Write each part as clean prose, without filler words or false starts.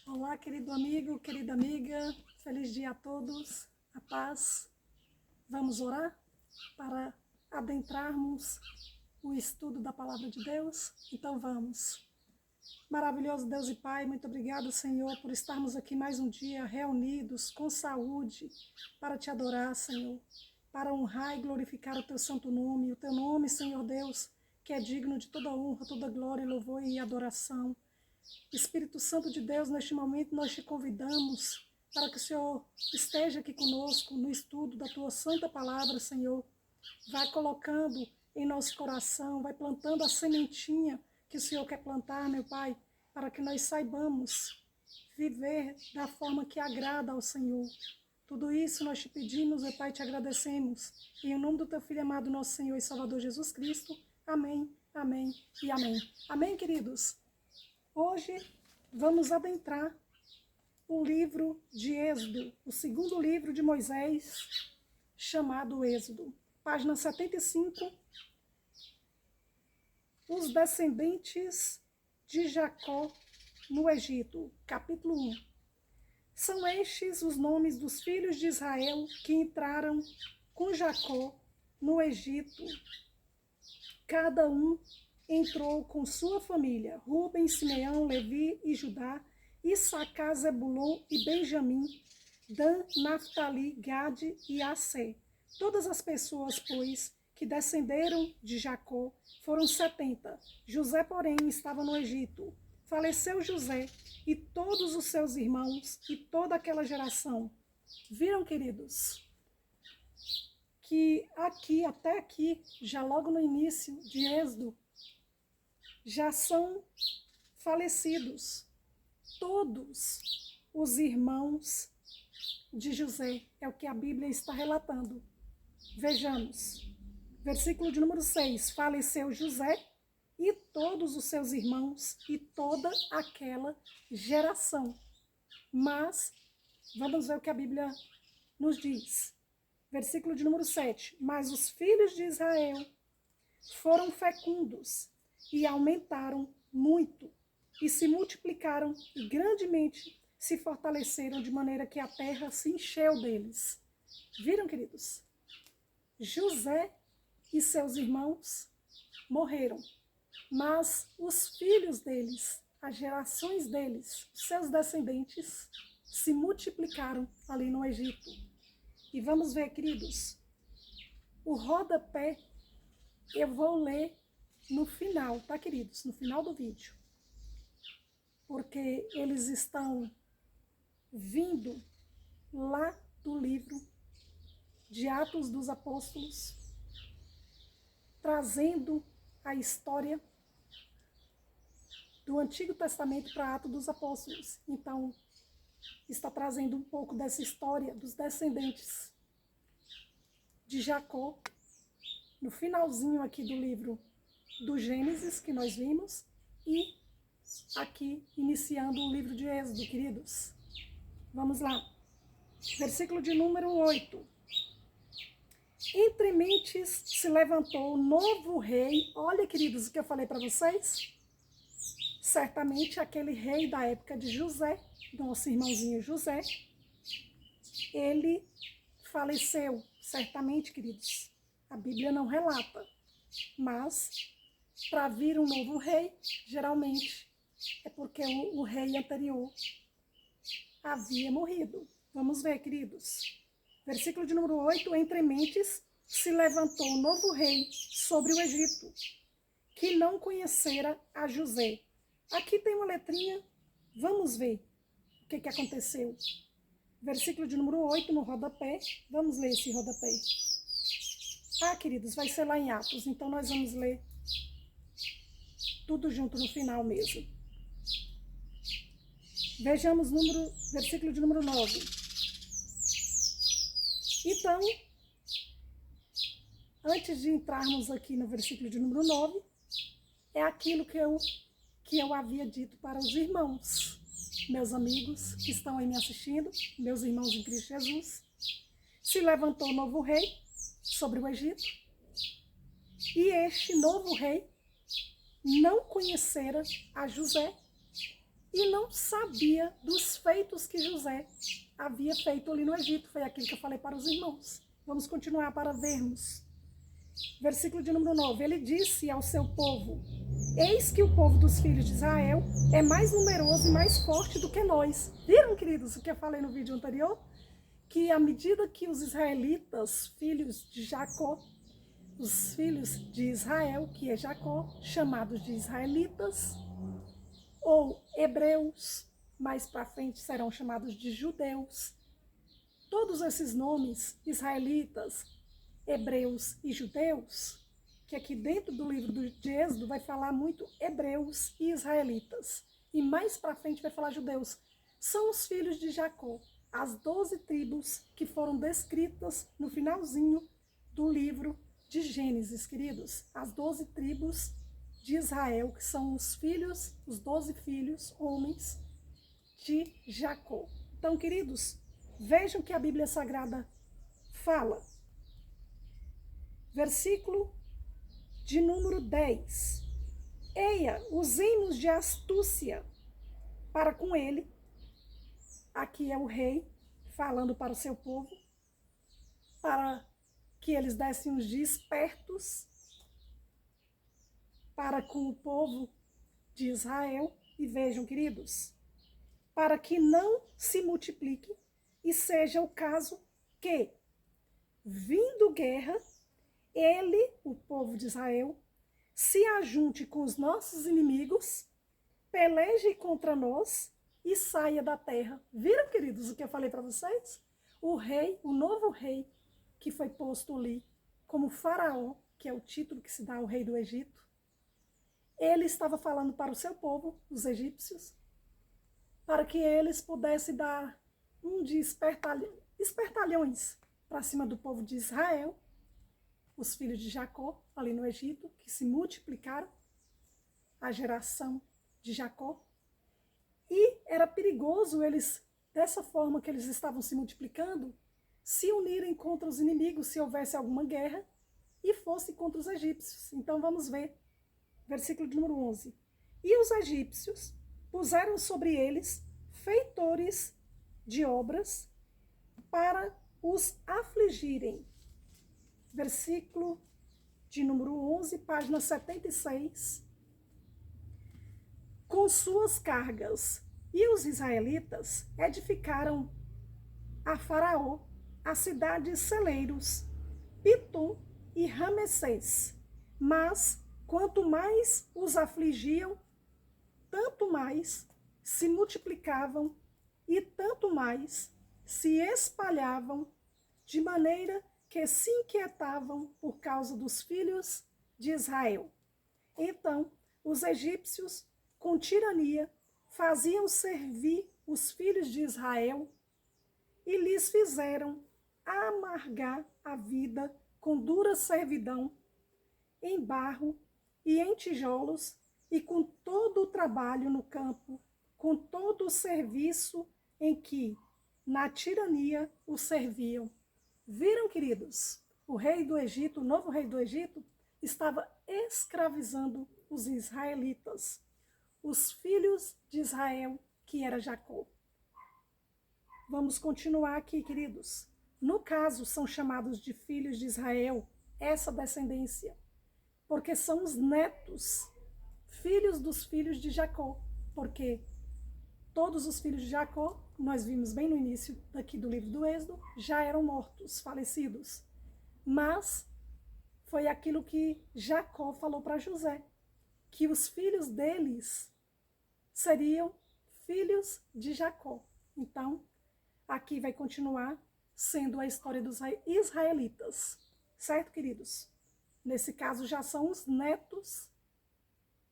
Olá, querido amigo, querida amiga, feliz dia a todos, a paz. Vamos orar para adentrarmos o estudo da Palavra de Deus? Então vamos. Maravilhoso Deus e Pai, muito obrigado, Senhor, por estarmos aqui mais um dia reunidos com saúde para te adorar, Senhor, para honrar e glorificar o teu santo nome, o teu nome, Senhor Deus, que é digno de toda honra, toda glória, louvor e adoração. Espírito Santo de Deus, neste momento nós te convidamos para que o Senhor esteja aqui conosco no estudo da tua santa palavra, Senhor. Vai colocando em nosso coração, vai plantando a sementinha que o Senhor quer plantar, meu Pai, para que nós saibamos viver da forma que agrada ao Senhor. Tudo isso nós te pedimos, meu Pai, te agradecemos. Em nome do teu Filho amado, nosso Senhor e Salvador Jesus Cristo. Amém, amém e amém. Amém, queridos? Hoje vamos adentrar o livro de Êxodo, o segundo livro de Moisés, chamado Êxodo. Página 75, os descendentes de Jacó no Egito, capítulo 1. São estes os nomes dos filhos de Israel que entraram com Jacó no Egito. Cada um entrou com sua família: Rúben, Simeão, Levi e Judá, Issacar, Zebulon e Benjamim, Dan, Naftali, Gade e Assé. Todas as pessoas, pois, que descenderam de Jacó foram 70. José, porém, estava no Egito. Faleceu José e todos os seus irmãos e toda aquela geração. Viram, queridos, que aqui, até aqui, já logo no início de Êxodo, já são falecidos todos os irmãos de José. É o que a Bíblia está relatando. Vejamos. Versículo de número 6. Faleceu José e todos os seus irmãos e toda aquela geração. Mas, vamos ver o que a Bíblia nos diz. Versículo de número 7. Mas os filhos de Israel foram fecundos e aumentaram muito, e se multiplicaram e grandemente se fortaleceram, de maneira que a terra se encheu deles. Viram, queridos? José e seus irmãos morreram, mas os filhos deles, as gerações deles, os seus descendentes, se multiplicaram ali no Egito. E vamos ver, queridos, o rodapé eu vou ler no final, tá, queridos? No final do vídeo. Porque eles estão vindo lá do livro de Atos dos Apóstolos, trazendo a história do Antigo Testamento para Atos dos Apóstolos. Então, está trazendo um pouco dessa história dos descendentes de Jacó, no finalzinho aqui do livro do Gênesis, que nós vimos, e aqui iniciando o livro de Êxodo, queridos. Vamos lá. Versículo de número 8. Entre mentes se levantou um novo rei. Olha, queridos, o que eu falei para vocês. Certamente aquele rei da época de José, nosso irmãozinho José, ele faleceu. Certamente, queridos, a Bíblia não relata, mas para vir um novo rei, geralmente é porque o rei anterior havia morrido. Vamos ver, queridos. Versículo de número 8. Entre mentes se levantou um novo rei sobre o Egito, que não conhecera a José. Aqui tem uma letrinha, vamos ver o que aconteceu. Versículo de número 8 no rodapé. Vamos ler esse rodapé. Ah, queridos, vai ser lá em Atos, então nós vamos ler tudo junto no final mesmo. Vejamos versículo de número 9. Então, antes de entrarmos aqui no versículo de número 9, é aquilo que eu havia dito para os irmãos, meus amigos que estão aí me assistindo, meus irmãos em Cristo Jesus. Se levantou um novo rei sobre o Egito, e este novo rei não conhecera a José, e sabia dos feitos que José havia feito ali no Egito. Foi aquilo que eu falei para os irmãos. Vamos continuar para vermos. Versículo de número 9. Ele disse ao seu povo: eis que o povo dos filhos de Israel é mais numeroso e mais forte do que nós. Viram, queridos, o que eu falei no vídeo anterior? Que à medida que os israelitas, filhos de Jacó, os filhos de Israel, que é Jacó, chamados de israelitas, ou hebreus, mais para frente serão chamados de judeus. Todos esses nomes, israelitas, hebreus e judeus, que aqui dentro do livro de Êxodo vai falar muito hebreus e israelitas, e mais para frente vai falar judeus, são os filhos de Jacó, as 12 tribos que foram descritas no finalzinho do livro de Gênesis, queridos. As 12 tribos de Israel, que são os filhos, os 12 filhos, homens, de Jacó. Então, queridos, vejam que a Bíblia Sagrada fala. Versículo de número 10. Eia, usemos de astúcia para com ele. Aqui é o rei falando para o seu povo, para que eles dessem os despertos para com o povo de Israel. E vejam, queridos, para que não se multiplique e seja o caso que, vindo guerra, ele, o povo de Israel, se ajunte com os nossos inimigos, peleje contra nós e saia da terra. Viram, queridos, o que eu falei para vocês? O rei, o novo rei, que foi posto ali como faraó, que é o título que se dá ao rei do Egito, ele estava falando para o seu povo, os egípcios, para que eles pudessem dar de espertalhões para cima do povo de Israel, os filhos de Jacó, ali no Egito, que se multiplicaram, a geração de Jacó. E era perigoso eles, dessa forma que eles estavam se multiplicando, se unirem contra os inimigos se houvesse alguma guerra e fosse contra os egípcios. Então vamos ver, versículo de número 11. E os egípcios puseram sobre eles feitores de obras para os afligirem. Versículo de número 11, página 76. Com suas cargas. E os israelitas edificaram a Faraó as cidades celeiros, Pitum e Ramessés. Mas, quanto mais os afligiam, tanto mais se multiplicavam e tanto mais se espalhavam, de maneira que se inquietavam por causa dos filhos de Israel. Então, os egípcios, com tirania, faziam servir os filhos de Israel e lhes fizeram amargar a vida com dura servidão, em barro e em tijolos, e com todo o trabalho no campo, com todo o serviço em que, na tirania, o serviam. Viram, queridos? O rei do Egito, o novo rei do Egito, estava escravizando os israelitas, os filhos de Israel, que era Jacó. Vamos continuar aqui, queridos. No caso, são chamados de filhos de Israel, essa descendência, porque são os netos, filhos dos filhos de Jacó, porque todos os filhos de Jacó, nós vimos bem no início daqui do livro do Êxodo, já eram mortos, falecidos. Mas foi aquilo que Jacó falou para José, que os filhos deles seriam filhos de Jacó. Então, aqui vai continuar sendo a história dos israelitas. Certo, queridos? Nesse caso, já são os netos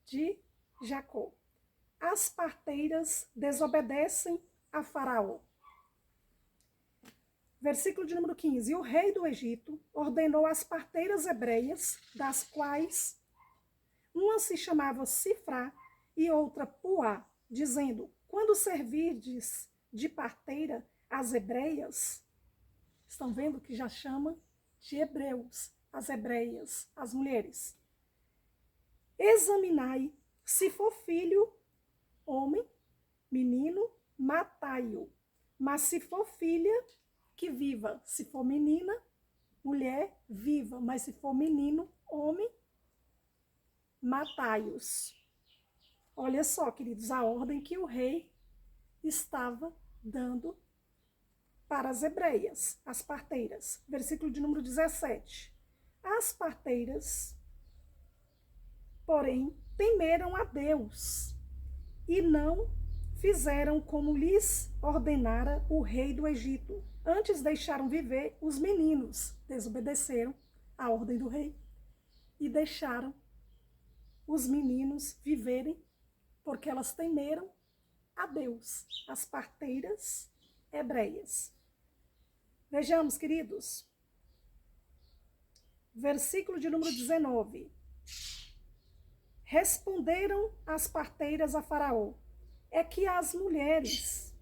de Jacó. As parteiras desobedecem a Faraó. Versículo de número 15. E o rei do Egito ordenou as parteiras hebreias, das quais uma se chamava Sifrá e outra Puá, dizendo: quando servirdes de parteira as hebreias, estão vendo que já chama de hebreus, as hebreias, as mulheres. Examinai se for filho, homem, menino, matai-o. Mas se for filha, que viva. Se for menina, mulher, viva. Mas se for menino, homem, matai-os. Olha só, queridos, a ordem que o rei estava dando para as hebreias, as parteiras. Versículo de número 17. As parteiras, porém, temeram a Deus e não fizeram como lhes ordenara o rei do Egito. Antes deixaram viver os meninos, desobedeceram a ordem do rei e deixaram os meninos viverem, porque elas temeram a Deus, as parteiras hebreias. Vejamos, queridos, versículo de número 19. Responderam as parteiras a Faraó, é que as mulheres...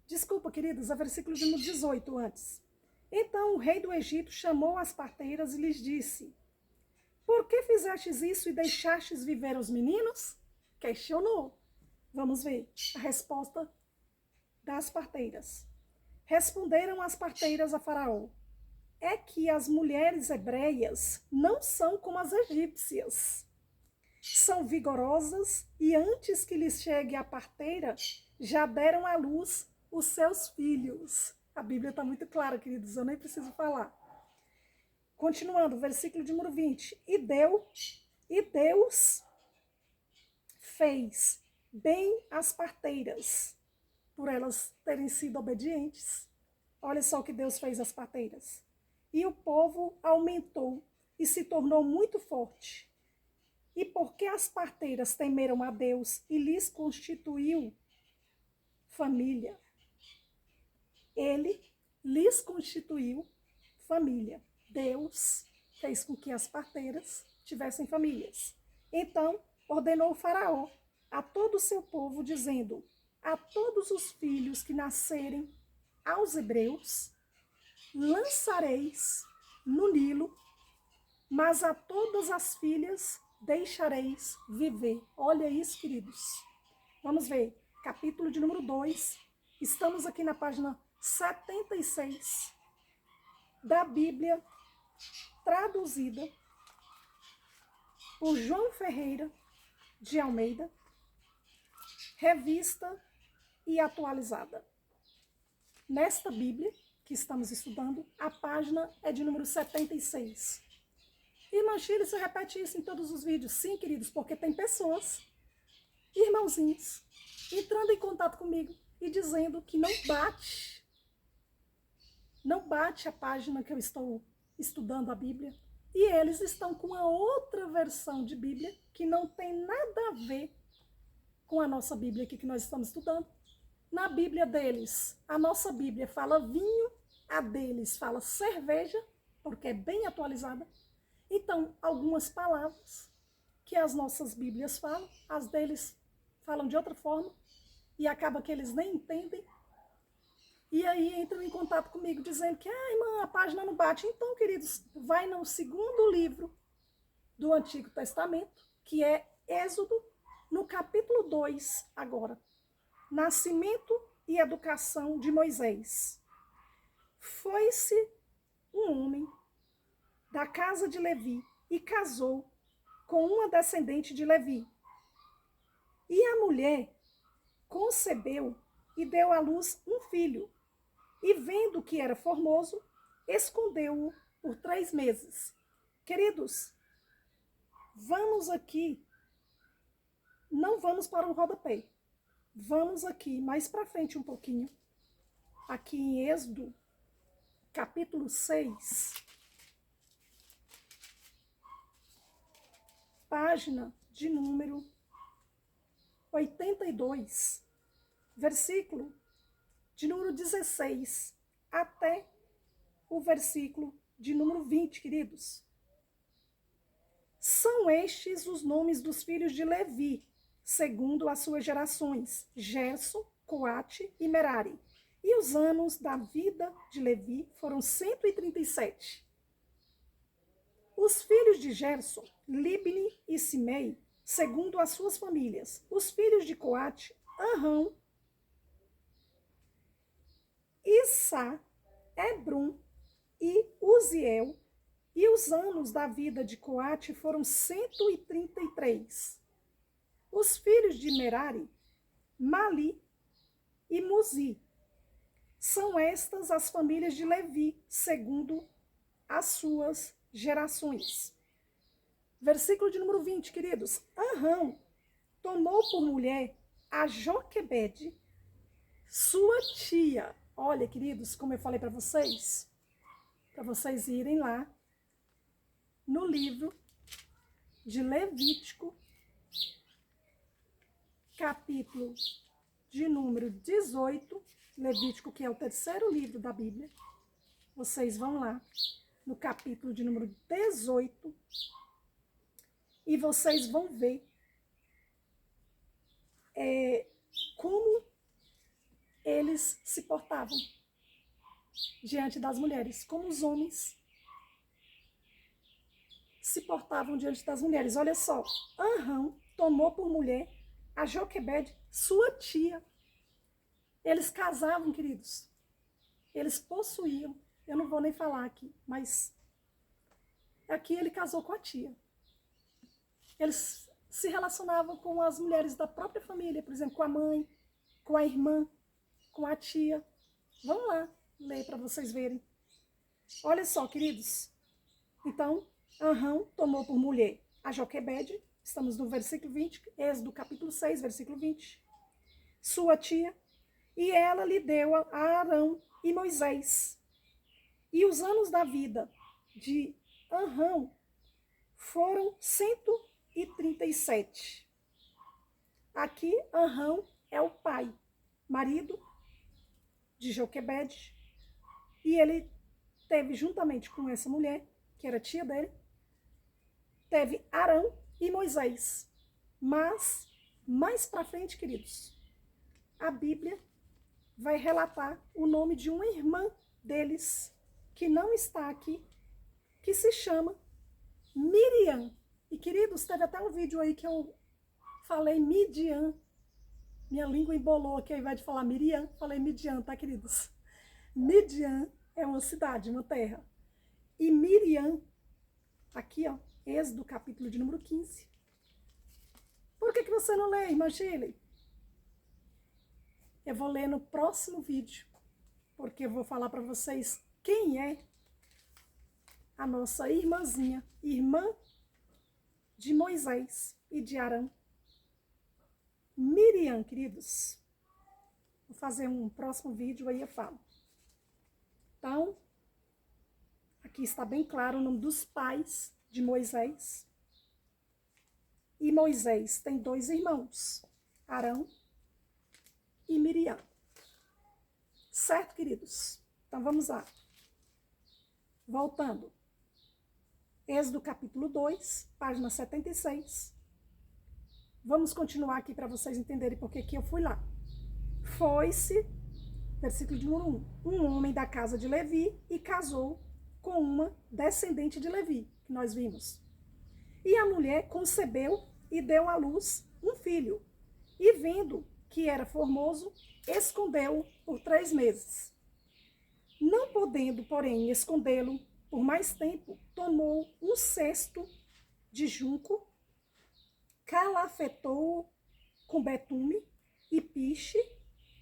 Desculpa, queridos, é versículo de número 18 antes. Então o rei do Egito chamou as parteiras e lhes disse, por que fizestes isso e deixastes viver os meninos? Questionou. Vamos ver a resposta das parteiras. Responderam as parteiras a Faraó, é que as mulheres hebreias não são como as egípcias. São vigorosas e antes que lhes chegue a parteira, já deram à luz os seus filhos. A Bíblia está muito clara, queridos, eu nem preciso falar. Continuando, versículo de número 20. E Deus fez bem as parteiras, por elas terem sido obedientes. Olha só o que Deus fez às parteiras. E o povo aumentou e se tornou muito forte. E porque as parteiras temeram a Deus e lhes constituiu família, ele lhes constituiu família. Deus fez com que as parteiras tivessem famílias. Então ordenou o Faraó a todo o seu povo, dizendo, a todos os filhos que nascerem aos hebreus, lançareis no Nilo, mas a todas as filhas deixareis viver. Olha isso, queridos. Vamos ver, capítulo de número 2. Estamos aqui na página 76 da Bíblia, traduzida por João Ferreira de Almeida, revista e atualizada. Nesta Bíblia que estamos estudando, a página é de número 76. Irmã Shirley, você repete isso em todos os vídeos? Sim, queridos, porque tem pessoas, irmãozinhos, entrando em contato comigo e dizendo que não bate a página que eu estou estudando a Bíblia, e eles estão com a outra versão de Bíblia que não tem nada a ver com a nossa Bíblia aqui que nós estamos estudando. Na Bíblia deles, a nossa Bíblia fala vinho, a deles fala cerveja, porque é bem atualizada. Então, algumas palavras que as nossas Bíblias falam, as deles falam de outra forma, e acaba que eles nem entendem. E aí entram em contato comigo dizendo que, irmã, a página não bate. Então, queridos, vai no segundo livro do Antigo Testamento, que é Êxodo, no capítulo 2 agora. Nascimento e educação de Moisés. Foi-se um homem da casa de Levi e casou com uma descendente de Levi. E a mulher concebeu e deu à luz um filho. E vendo que era formoso, escondeu-o por 3 meses. Queridos, vamos aqui, não vamos para o rodapé. Vamos aqui mais para frente um pouquinho. Aqui em Êxodo, capítulo 6. Página de número 82, versículo de número 16 até o versículo de número 20, queridos. São estes os nomes dos filhos de Levi, segundo as suas gerações, Gerson, Coate e Merari. E os anos da vida de Levi foram 137. Os filhos de Gerson, Libni e Simei, segundo as suas famílias. Os filhos de Coate, Arrão, Issá, Hebrum e Uziel. E os anos da vida de Coate foram 133. Os filhos de Merari, Mali e Muzi. São estas as famílias de Levi, segundo as suas gerações. Versículo de número 20, queridos. Arão tomou por mulher a Joquebede, sua tia. Olha, queridos, como eu falei para vocês irem lá no livro de Levítico, capítulo de número 18, Levítico, que é o terceiro livro da Bíblia. Vocês vão lá no capítulo de número 18 e vocês vão ver como eles se portavam diante das mulheres, como os homens se portavam diante das mulheres. Olha só, Arão tomou por mulher a Joquebede, sua tia. Eles casavam, queridos. Eles possuíam. Eu não vou nem falar aqui, mas aqui ele casou com a tia. Eles se relacionavam com as mulheres da própria família, por exemplo, com a mãe, com a irmã, com a tia. Vamos lá ler para vocês verem. Olha só, queridos. Então, Arão tomou por mulher a Joquebede, estamos no versículo 20, Êxodo capítulo 6, versículo 20. Sua tia, e ela lhe deu a Arão e Moisés. E os anos da vida de Arão foram 137. Aqui, Arão é o pai, marido de Joquebede, e ele teve, juntamente com essa mulher, que era tia dele, teve Arão e Moisés. Mas, mais para frente, queridos, a Bíblia vai relatar o nome de uma irmã deles, que não está aqui, que se chama Miriam. E, queridos, teve até um vídeo aí que eu falei Midian. Minha língua embolou aqui, ao invés de falar Miriam, falei Midian, tá, queridos? Midian é uma cidade, uma terra. E Miriam, aqui, ó, Êxodo, capítulo de número 15. Por que você não lê, irmã Shirley? Eu vou ler no próximo vídeo, porque eu vou falar para vocês quem é a nossa irmãzinha, irmã de Moisés e de Arão. Miriam, queridos. Vou fazer um próximo vídeo, aí eu falo. Então, aqui está bem claro o nome dos pais de Moisés. E Moisés tem 2 irmãos, Arão e Miriam. Certo, queridos? Então, vamos lá. Voltando. Êxodo capítulo 2, página 76. Vamos continuar aqui para vocês entenderem porque que eu fui lá. Foi-se, versículo de número 1, um homem da casa de Levi e casou com uma descendente de Levi, que nós vimos. E a mulher concebeu e deu à luz um filho. E vendo que era formoso, escondeu-o por 3 meses. Não podendo, porém, escondê-lo por mais tempo, tomou um cesto de junco, calafetou-o com betume e piche,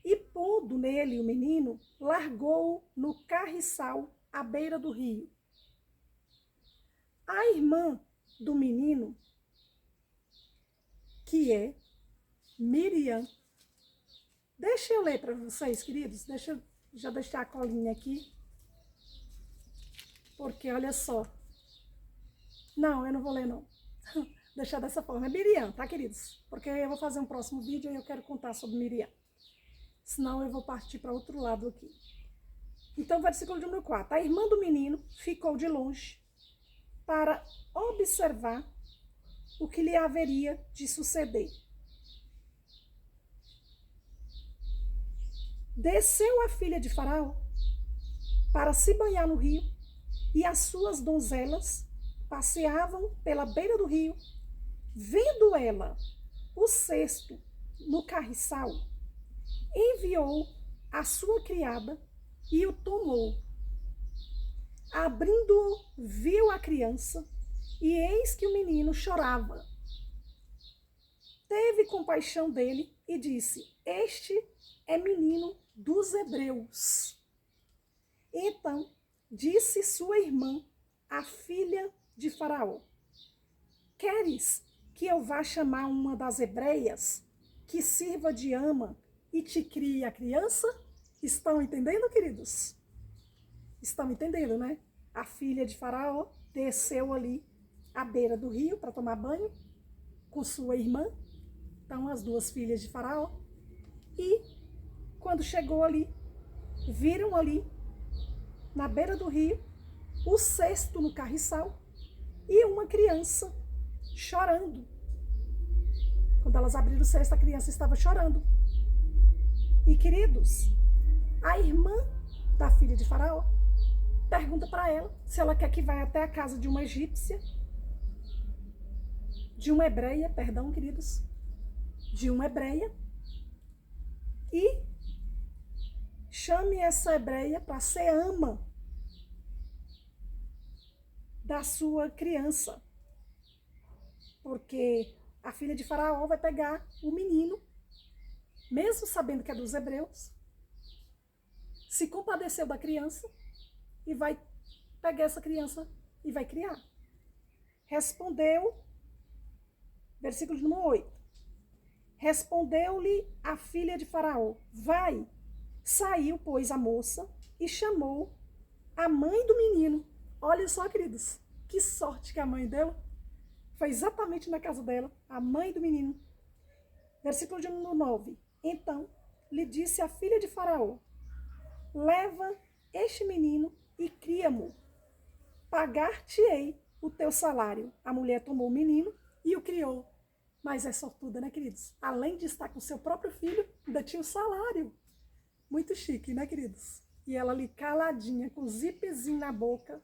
e pondo nele o menino, largou-o no carriçal à beira do rio. A irmã do menino, que é Miriam, deixa eu ler para vocês, queridos, deixa eu já deixar a colinha aqui, porque olha só, não, eu não vou ler não, deixar dessa forma, é Miriam, tá, queridos? Porque eu vou fazer um próximo vídeo e eu quero contar sobre Miriam, senão eu vou partir para outro lado aqui. Então, versículo número 4, a irmã do menino ficou de longe para observar o que lhe haveria de suceder. Desceu a filha de Faraó para se banhar no rio, e as suas donzelas passeavam pela beira do rio. Vendo ela o cesto no carriçal, enviou a sua criada e o tomou. Abrindo-o, viu a criança, e eis que o menino chorava. Teve compaixão dele e disse: Este é menino dos hebreus. Então disse sua irmã, a filha de Faraó: Queres que eu vá chamar uma das hebreias, que sirva de ama e te crie a criança? Estão entendendo, queridos? Estão entendendo, né? A filha de Faraó desceu ali à beira do rio para tomar banho com sua irmã. Então, as duas filhas de Faraó. E quando chegou ali, viram ali, na beira do rio, o cesto no carriçal e uma criança chorando. Quando elas abriram o cesto, a criança estava chorando. E, queridos, a irmã da filha de Faraó pergunta para ela se ela quer que vá até a casa de uma egípcia, de uma hebreia, perdão, queridos, de uma hebreia, e chame essa hebreia para ser ama da sua criança. Porque a filha de Faraó vai pegar o menino, mesmo sabendo que é dos hebreus, se compadeceu da criança e vai pegar essa criança e vai criar. Respondeu, versículo número 8. Respondeu-lhe a filha de Faraó: Vai. Saiu, pois, a moça e chamou a mãe do menino. Olha só, queridos, que sorte que a mãe deu. Foi exatamente na casa dela, a mãe do menino. Versículo de número 9. Então lhe disse a filha de Faraó: Leva este menino e cria-mo. Pagar-te-ei o teu salário. A mulher tomou o menino e o criou. Mas é sortuda, né, queridos? Além de estar com o seu próprio filho, ainda tinha o salário. Muito chique, né, queridos? E ela ali caladinha, com o zipzinho na boca,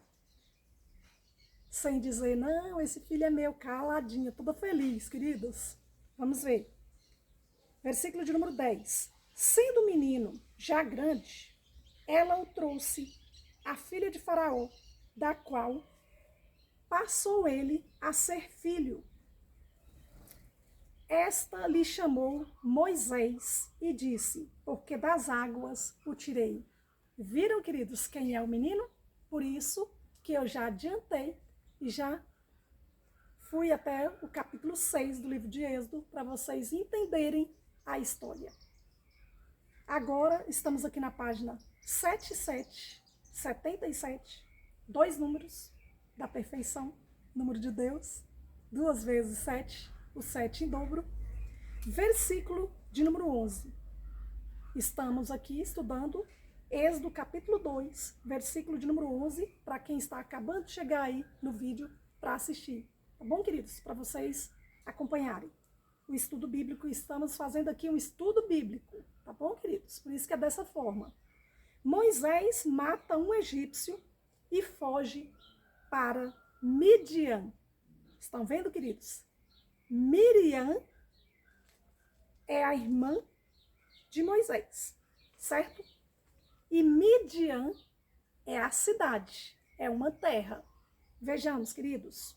sem dizer, não, esse filho é meu, caladinha, toda feliz, queridos. Vamos ver. Versículo de número 10. Sendo o menino já grande, ela o trouxe à filha de Faraó, da qual passou ele a ser filho. Esta lhe chamou Moisés e disse: Porque das águas o tirei. Viram, queridos, quem é o menino? Por isso que eu já adiantei e já fui até o capítulo 6 do livro de Êxodo para vocês entenderem a história. Agora estamos aqui na página 77, 2 números da perfeição, número de Deus, 2 vezes 7, o 7 em dobro, versículo de número 11. Estamos aqui estudando Êxodo capítulo 2, versículo de número 11, para quem está acabando de chegar aí no vídeo para assistir. Tá bom, queridos? Para vocês acompanharem o estudo bíblico. Estamos fazendo aqui um estudo bíblico, tá bom, queridos? Por isso que é dessa forma. Moisés mata um egípcio e foge para Midian. Estão vendo, queridos? Miriam é a irmã de Moisés, certo? E Midian é a cidade, é uma terra. Vejamos, queridos.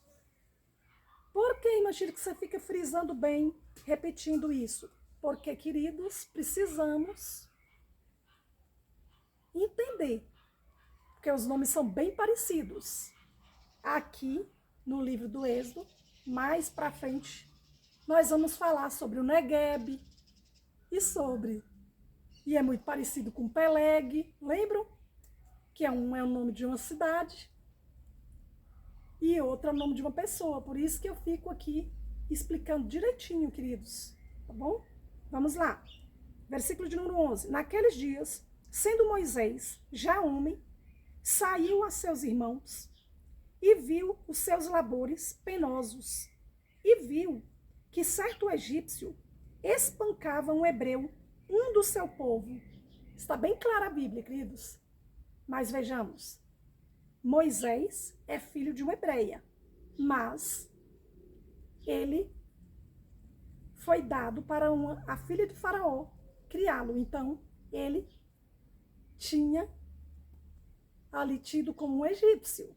Por que, imagino que você fica frisando bem, repetindo isso? Porque, queridos, precisamos entender, porque os nomes são bem parecidos. Aqui, no livro do Êxodo, mais para frente, nós vamos falar sobre o Negueb e é muito parecido com Peleg, lembram? Que é o nome de uma cidade e outro é o nome de uma pessoa. Por isso que eu fico aqui explicando direitinho, queridos, tá bom? Vamos lá. Versículo de número 11. Naqueles dias, sendo Moisés já homem, saiu a seus irmãos e viu os seus labores penosos e viu que certo egípcio espancava um hebreu, um do seu povo. Está bem clara a Bíblia, queridos. Mas vejamos. Moisés é filho de uma hebreia, mas ele foi dado para a filha de Faraó criá-lo. Então, ele tinha ali tido como um egípcio,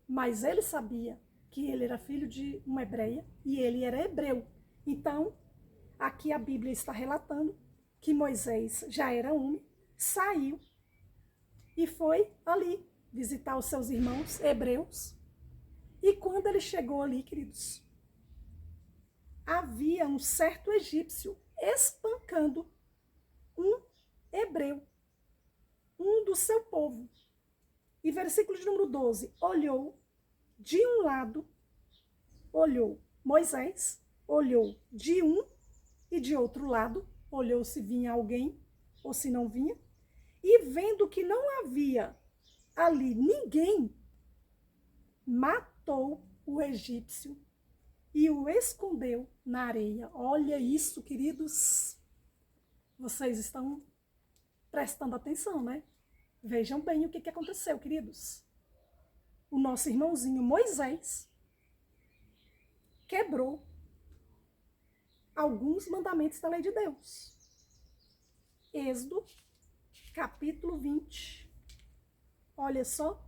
mas ele sabia que ele era filho de uma hebreia e ele era hebreu. Então, aqui a Bíblia está relatando que Moisés já era homem, saiu e foi ali visitar os seus irmãos hebreus. E quando ele chegou ali, queridos, havia um certo egípcio espancando um hebreu, um do seu povo. E versículo de número 12, olhou de um lado, olhou Moisés, olhou de um e de outro lado, olhou se vinha alguém ou se não vinha, e vendo que não havia ali ninguém, matou o egípcio e o escondeu na areia. Olha isso, queridos. Vocês estão prestando atenção, né? Vejam bem o que aconteceu, queridos. O nosso irmãozinho Moisés quebrou alguns mandamentos da lei de Deus. Êxodo, capítulo 20. Olha só.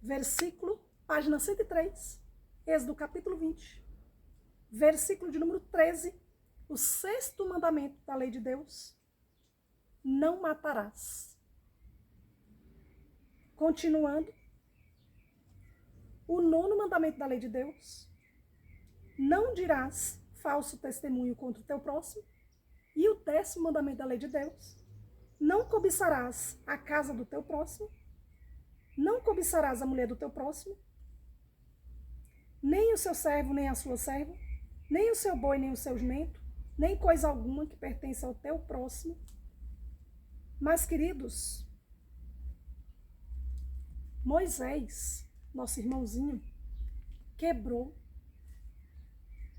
Versículo, página 103. Êxodo, capítulo 20. Versículo de número 13. O sexto mandamento da lei de Deus. Não matarás. Continuando. O nono mandamento da lei de Deus. Não dirás falso testemunho contra o teu próximo. E o 10º mandamento da lei de Deus. Não cobiçarás a casa do teu próximo. Não cobiçarás a mulher do teu próximo. Nem o seu servo, nem a sua serva. Nem o seu boi, nem o seu jumento. Nem coisa alguma que pertença ao teu próximo. Mas, queridos, Moisés, nosso irmãozinho, quebrou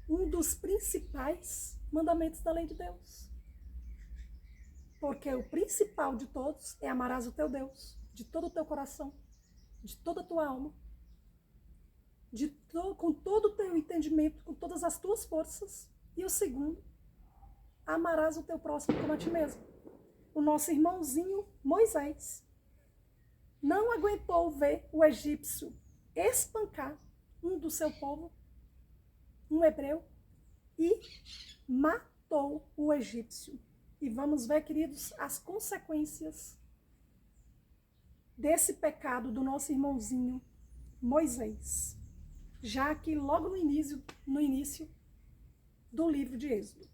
um dos principais mandamentos da lei de Deus. Porque o principal de todos é amarás o teu Deus, de todo o teu coração, de toda a tua alma, com todo o teu entendimento, com todas as tuas forças. E o segundo, amarás o teu próximo como a ti mesmo. O nosso irmãozinho Moisés não aguentou ver o egípcio espancar um do seu povo, um hebreu, e matou o egípcio. E vamos ver, queridos, as consequências desse pecado do nosso irmãozinho Moisés. Já que logo no início do livro de Êxodo.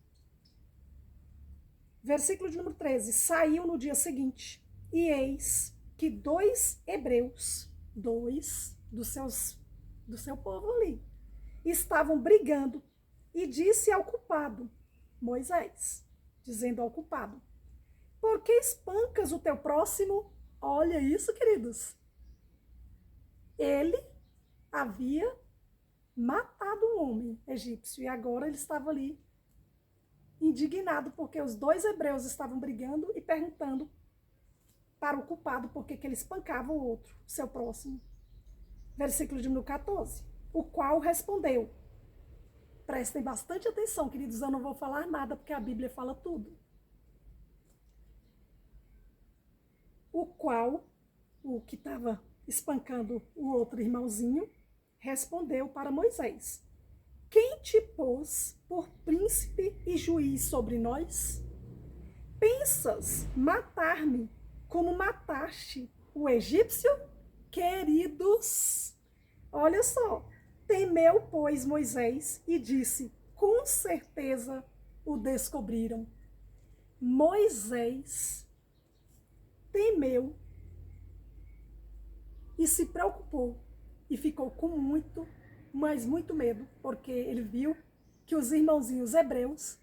Versículo de número 13. Saiu no dia seguinte, e eis que 2 hebreus, 2 do seu povo ali, estavam brigando, e disse ao culpado, Moisés, dizendo ao culpado, por que espancas o teu próximo? Olha isso, queridos. Ele havia matado um homem egípcio, e agora ele estava ali indignado, porque os 2 hebreus estavam brigando e perguntando para o culpado por que ele espancava o outro, seu próximo. Versículo de número 14. O qual respondeu. Prestem bastante atenção, queridos, eu não vou falar nada, porque a Bíblia fala tudo. O qual, o que estava espancando o outro irmãozinho, respondeu para Moisés. Quem te pôs por príncipe e juiz sobre nós? Pensas matar-me como mataste o egípcio? Queridos, olha só, temeu, pois, Moisés e disse, com certeza o descobriram. Moisés temeu e se preocupou e ficou com muito, mas muito medo, porque ele viu que os irmãozinhos hebreus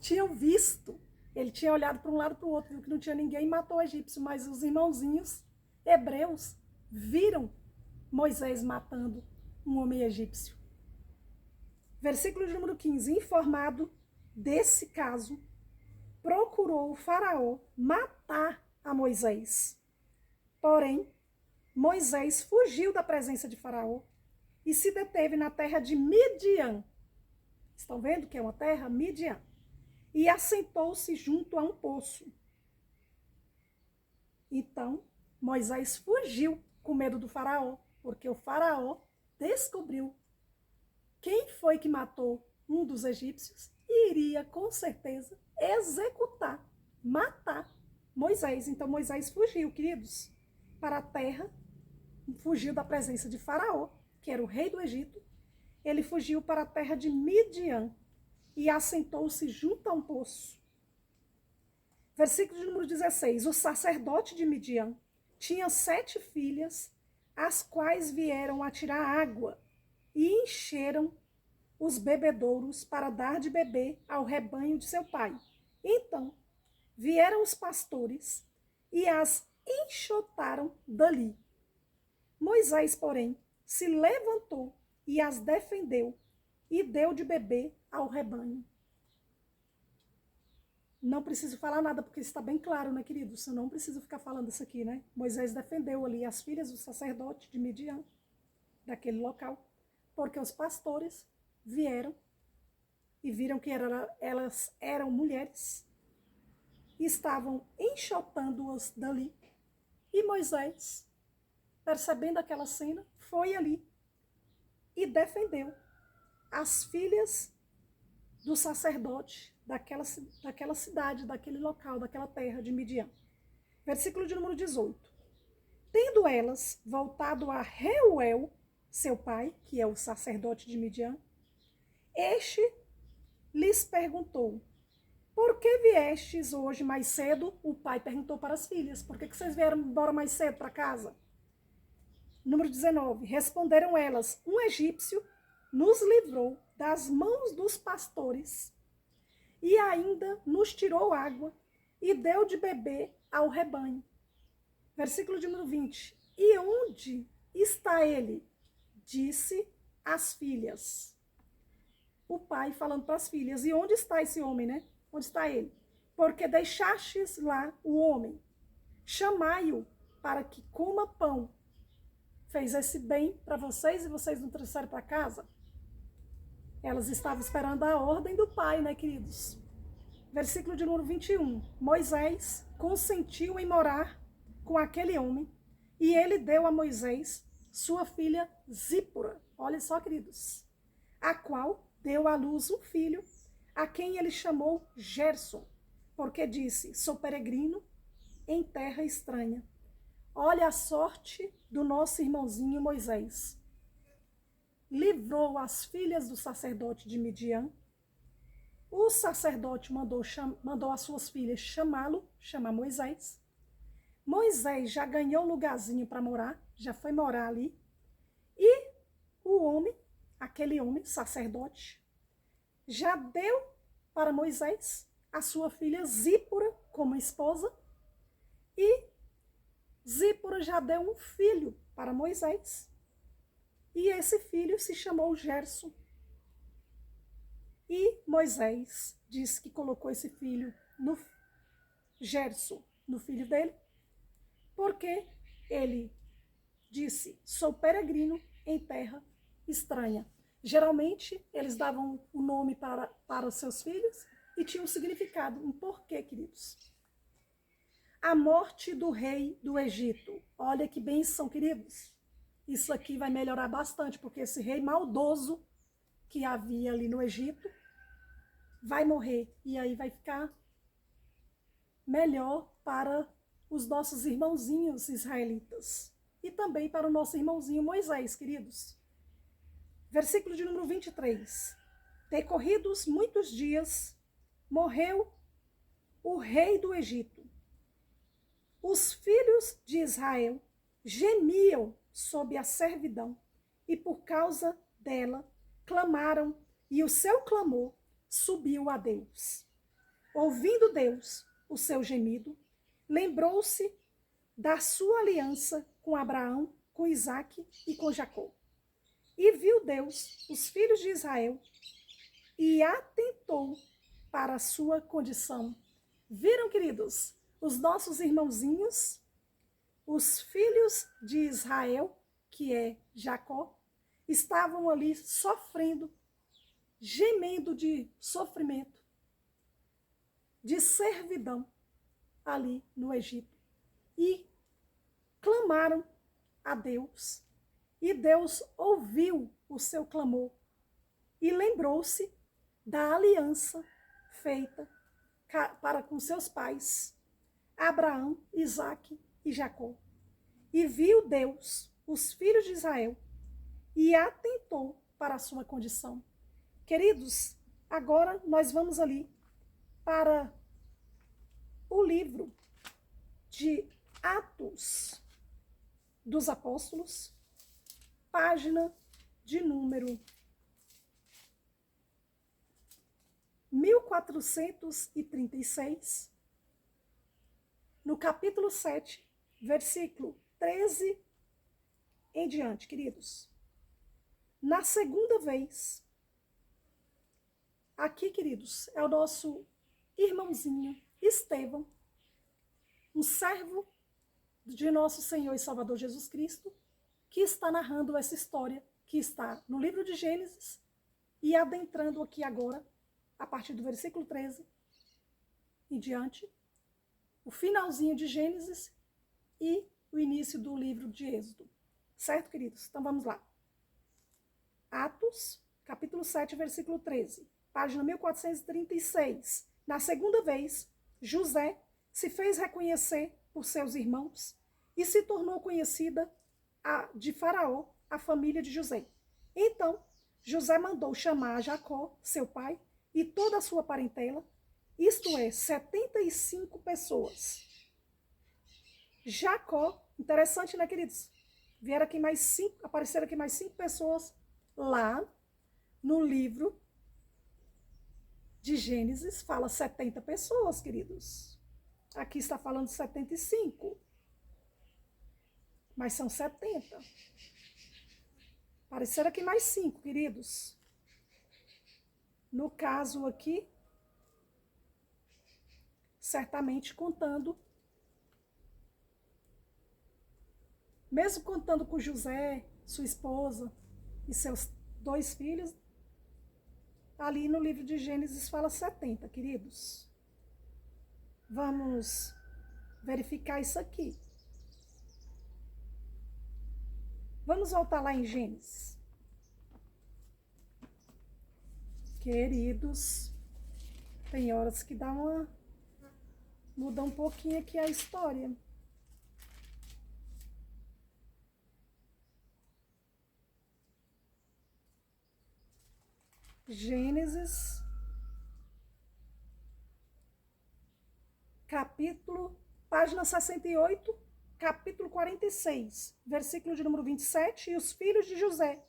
tinham visto, ele tinha olhado para um lado e para o outro, viu que não tinha ninguém e matou o egípcio, mas os irmãozinhos hebreus viram Moisés matando um homem egípcio. Versículo de número 15, informado desse caso, procurou o faraó matar a Moisés. Porém, Moisés fugiu da presença de faraó e se deteve na terra de Midian. Estão vendo que é uma terra? Midian. E assentou-se junto a um poço. Então, Moisés fugiu com medo do faraó, porque o faraó descobriu quem foi que matou um dos egípcios e iria, com certeza, executar, matar Moisés. Então Moisés fugiu, queridos, para a terra, fugiu da presença de Faraó, que era o rei do Egito. Ele fugiu para a terra de Midian e assentou-se junto a um poço. Versículo de número 16. O sacerdote de Midian tinha 7 filhas, as quais vieram a tirar água e encheram os bebedouros para dar de beber ao rebanho de seu pai. Então vieram os pastores e as enxotaram dali. Moisés, porém, se levantou e as defendeu e deu de beber ao rebanho. Não preciso falar nada, porque está bem claro, né, queridos? Eu não preciso ficar falando isso aqui, né? Moisés defendeu ali as filhas do sacerdote de Midian, daquele local, porque os pastores vieram e viram que elas eram mulheres e estavam enxotando-as dali. E Moisés, percebendo aquela cena, foi ali e defendeu as filhas do sacerdote daquela cidade, daquele local, daquela terra de Midian. Versículo de número 18. Tendo elas voltado a Reuel, seu pai, que é o sacerdote de Midian, este lhes perguntou: por que viestes hoje mais cedo? O pai perguntou para as filhas: por que vocês vieram embora mais cedo para casa? Número 19. Responderam elas: um egípcio nos livrou das mãos dos pastores e ainda nos tirou água e deu de beber ao rebanho. Versículo de número 20. E onde está ele? Disse as filhas. O pai falando para as filhas: e onde está esse homem, né? Onde está ele? Porque deixastes lá o homem. Chamai-o para que coma pão. Fez esse bem para vocês e vocês não trouxeram para casa? Elas estavam esperando a ordem do pai, né, queridos? Versículo de número 21. Moisés consentiu em morar com aquele homem e ele deu a Moisés sua filha Zípora. Olha só, queridos. A qual deu à luz um filho, a quem ele chamou Gerson, porque disse: sou peregrino em terra estranha. Olha a sorte do nosso irmãozinho Moisés. Livrou as filhas do sacerdote de Midian. O sacerdote mandou as suas filhas chamar Moisés. Moisés já ganhou um lugarzinho para morar, já foi morar ali. E o homem, aquele homem, sacerdote, já deu para Moisés a sua filha Zípora como esposa. E Zípora já deu um filho para Moisés. E esse filho se chamou Gerson. E Moisés disse que colocou esse filho no Gerson, no filho dele, porque ele disse: sou peregrino em terra estranha. Geralmente, eles davam o nome para os seus filhos e tinha um significado, um porquê, queridos. A morte do rei do Egito. Olha que bênção, queridos. Isso aqui vai melhorar bastante, porque esse rei maldoso que havia ali no Egito vai morrer. E aí vai ficar melhor para os nossos irmãozinhos israelitas. E também para o nosso irmãozinho Moisés, queridos. Versículo de número 23. Decorridos muitos dias, morreu o rei do Egito. Os filhos de Israel gemiam sob a servidão e por causa dela clamaram, e o seu clamor subiu a Deus. Ouvindo Deus o seu gemido, lembrou-se da sua aliança com Abraão, com Isaque e com Jacó. E viu Deus os filhos de Israel e atentou para a sua condição. Viram, queridos? Os nossos irmãozinhos, os filhos de Israel, que é Jacó, estavam ali sofrendo, gemendo de sofrimento, de servidão ali no Egito. E clamaram a Deus, e Deus ouviu o seu clamor e lembrou-se da aliança feita para com seus pais, Abraão, Isaque e Jacó. E viu Deus os filhos de Israel e atentou para a sua condição. Queridos, agora nós vamos ali para o livro de Atos dos Apóstolos, página de número 1436, no capítulo 7, versículo 13 em diante, queridos. Na segunda vez, aqui, queridos, é o nosso irmãozinho Estevão, um servo de nosso Senhor e Salvador Jesus Cristo, que está narrando essa história que está no livro de Gênesis e adentrando aqui agora, a partir do versículo 13 em diante, o finalzinho de Gênesis e o início do livro de Êxodo. Certo, queridos? Então vamos lá. Atos, capítulo 7, versículo 13, página 1436. Na segunda vez, José se fez reconhecer por seus irmãos e se tornou conhecida de Faraó a família de José. Então, José mandou chamar a Jacó, seu pai, e toda a sua parentela, isto é, 75 pessoas. Jacó, interessante, né, queridos? Apareceram aqui mais 5 pessoas lá no livro de Gênesis, fala 70 pessoas, queridos. Aqui está falando 75, mas são 70. Apareceram aqui mais 5, queridos. No caso aqui, certamente contando, mesmo contando com José, sua esposa e seus 2 filhos, ali no livro de Gênesis fala 70, queridos. Vamos verificar isso aqui. Vamos voltar lá em Gênesis. Queridos, tem horas que muda um pouquinho aqui a história. Gênesis, página 68, capítulo 46, versículo de número 27, e os filhos de José,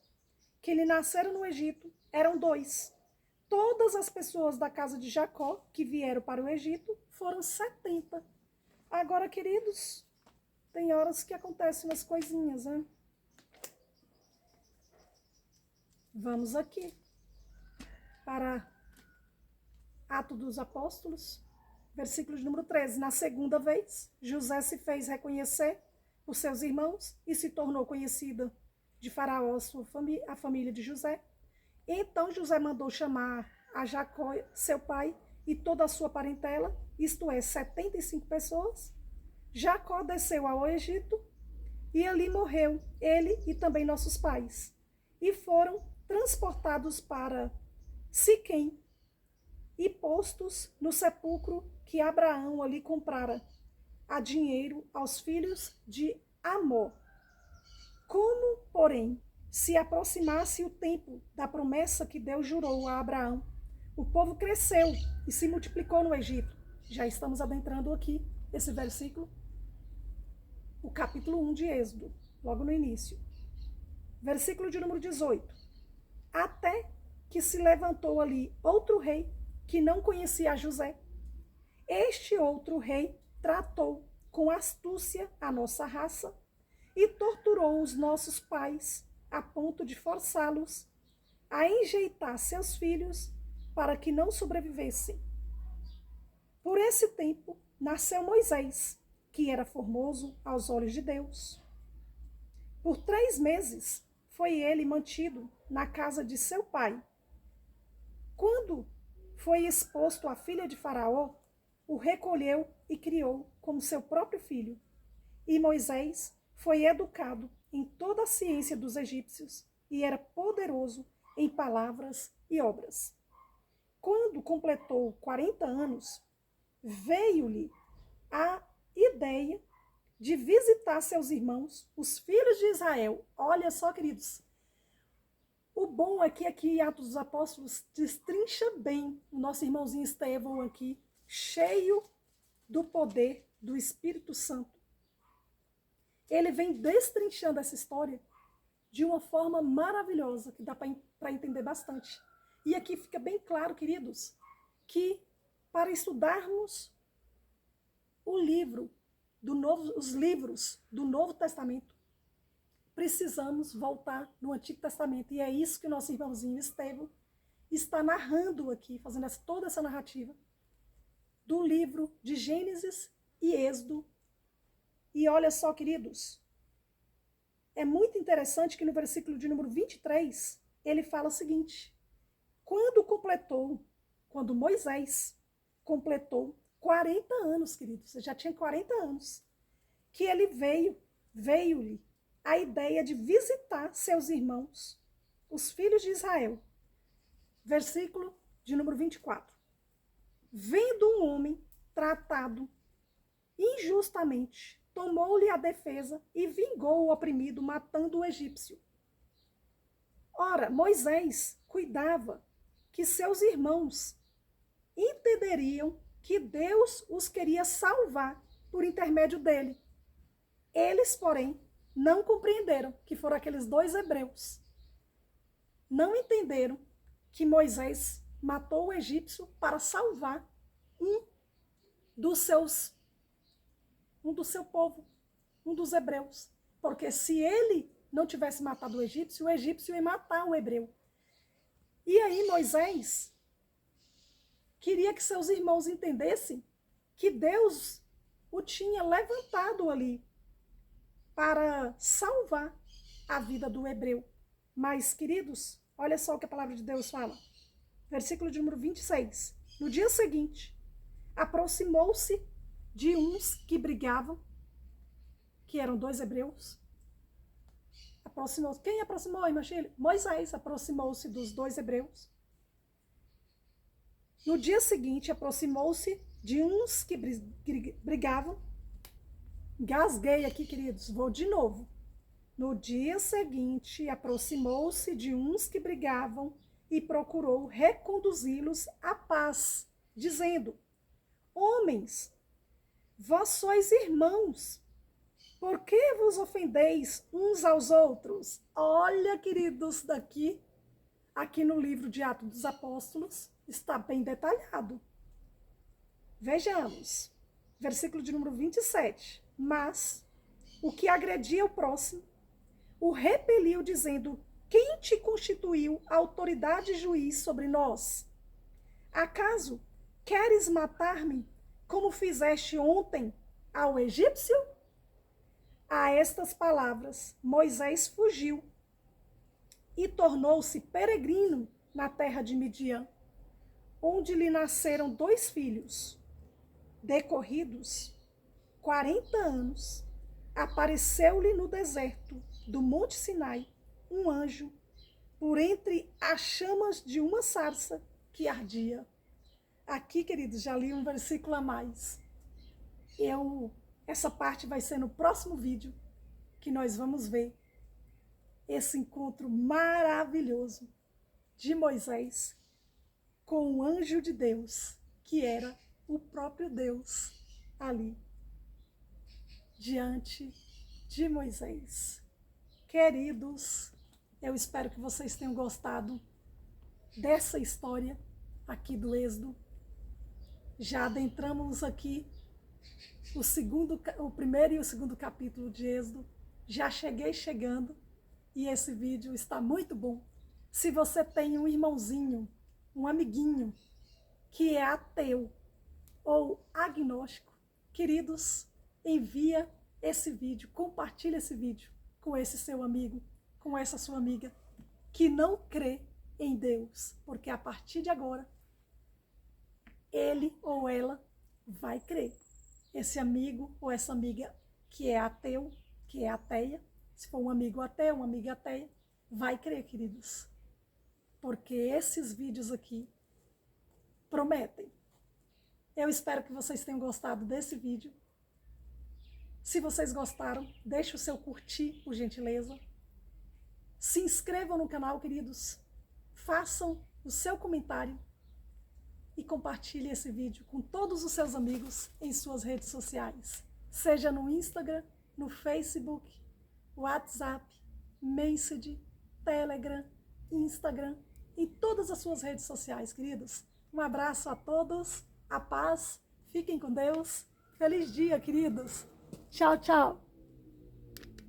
que lhe nasceram no Egito, eram 2. Todas as pessoas da casa de Jacó que vieram para o Egito foram 70. Agora, queridos, tem horas que acontecem umas coisinhas, né? Vamos aqui para Atos dos Apóstolos, versículo de número 13. Na segunda vez, José se fez reconhecer por seus irmãos e se tornou conhecida de Faraó a família de José. Então José mandou chamar a Jacó, seu pai, e toda a sua parentela, isto é, 75 pessoas. Jacó desceu ao Egito e ali morreu ele e também nossos pais. E foram transportados para Siquém e postos no sepulcro que Abraão ali comprara a dinheiro aos filhos de Amor. Como, porém, se aproximasse o tempo da promessa que Deus jurou a Abraão, o povo cresceu e se multiplicou no Egito. Já estamos adentrando aqui esse versículo, o capítulo 1 de Êxodo, logo no início. Versículo de número 18. Até que se levantou ali outro rei que não conhecia José. Este outro rei tratou com astúcia a nossa raça e torturou os nossos pais a ponto de forçá-los a enjeitar seus filhos para que não sobrevivessem. Por esse tempo, nasceu Moisés, que era formoso aos olhos de Deus. Por 3 meses foi ele mantido na casa de seu pai. Quando foi exposto à filha de Faraó, o recolheu e criou como seu próprio filho. E Moisés foi educado em toda a ciência dos egípcios e era poderoso em palavras e obras. Quando completou 40 anos, veio-lhe a ideia de visitar seus irmãos, os filhos de Israel. Olha só, queridos, o bom é que aqui em Atos dos Apóstolos destrincha bem o nosso irmãozinho Estevão aqui, cheio do poder do Espírito Santo. Ele vem destrinchando essa história de uma forma maravilhosa, que dá para entender bastante. E aqui fica bem claro, queridos, que para estudarmos os livros do Novo Testamento, precisamos voltar no Antigo Testamento. E é isso que o nosso irmãozinho Estevão está narrando aqui, fazendo toda essa narrativa do livro de Gênesis e Êxodo. E olha só, queridos, é muito interessante que no versículo de número 23, ele fala o seguinte: quando Moisés completou 40 anos, queridos, já tinha 40 anos, que ele veio-lhe a ideia de visitar seus irmãos, os filhos de Israel. Versículo de número 24. Vendo um homem tratado injustamente, tomou-lhe a defesa e vingou o oprimido, matando o egípcio. Ora, Moisés cuidava que seus irmãos entenderiam que Deus os queria salvar por intermédio dele. Eles, porém, não compreenderam, que foram aqueles 2 hebreus. Não entenderam que Moisés matou o egípcio para salvar um do seu povo, um dos hebreus. Porque se ele não tivesse matado o egípcio ia matar o hebreu. E aí Moisés queria que seus irmãos entendessem que Deus o tinha levantado ali para salvar a vida do hebreu. Mas, queridos, olha só o que a palavra de Deus fala. Versículo de número 26. No dia seguinte, aproximou-se de uns que brigavam, que eram 2 hebreus. Quem aproximou, irmã Shirley? Moisés aproximou-se dos 2 hebreus. No dia seguinte, aproximou-se de uns que brigavam. Gasguei aqui, queridos, vou de novo. No dia seguinte, aproximou-se de uns que brigavam e procurou reconduzi-los à paz, dizendo: Homens, vós sois irmãos, por que vos ofendeis uns aos outros? Olha, queridos, aqui no livro de Atos dos Apóstolos, está bem detalhado. Vejamos, versículo de número 27. Mas o que agredia o próximo o repeliu, dizendo: Quem te constituiu autoridade e juiz sobre nós? Acaso queres matar-me como fizeste ontem ao egípcio? A estas palavras, Moisés fugiu e tornou-se peregrino na terra de Midian, onde lhe nasceram 2 filhos. Decorridos 40 anos, apareceu-lhe no deserto do Monte Sinai um anjo, por entre as chamas de uma sarça que ardia. Aqui, queridos, já li um versículo a mais. Essa parte vai ser no próximo vídeo, que nós vamos ver esse encontro maravilhoso de Moisés com o anjo de Deus, que era o próprio Deus ali, diante de Moisés. Queridos, eu espero que vocês tenham gostado dessa história aqui do Êxodo. Já adentramos aqui o primeiro e o segundo capítulo de Êxodo. Já chegando e esse vídeo está muito bom. Se você tem um irmãozinho, um amiguinho que é ateu ou agnóstico, queridos, envia esse vídeo, compartilha esse vídeo com esse seu amigo, com essa sua amiga que não crê em Deus, porque a partir de agora ele ou ela vai crer. Esse amigo ou essa amiga que é ateu que é ateia, se for um amigo ateu, uma amiga ateia, vai crer, queridos. Porque esses vídeos aqui prometem. Eu espero que vocês tenham gostado desse vídeo. Se vocês gostaram, deixe o seu curtir, por gentileza. Se inscrevam no canal, queridos. Façam o seu comentário e compartilhe esse vídeo com todos os seus amigos em suas redes sociais. Seja no Instagram, no Facebook, WhatsApp, Messenger, Telegram, Instagram e todas as suas redes sociais, queridos. Um abraço a todos, a paz, fiquem com Deus. Feliz dia, queridos. Tchau, tchau.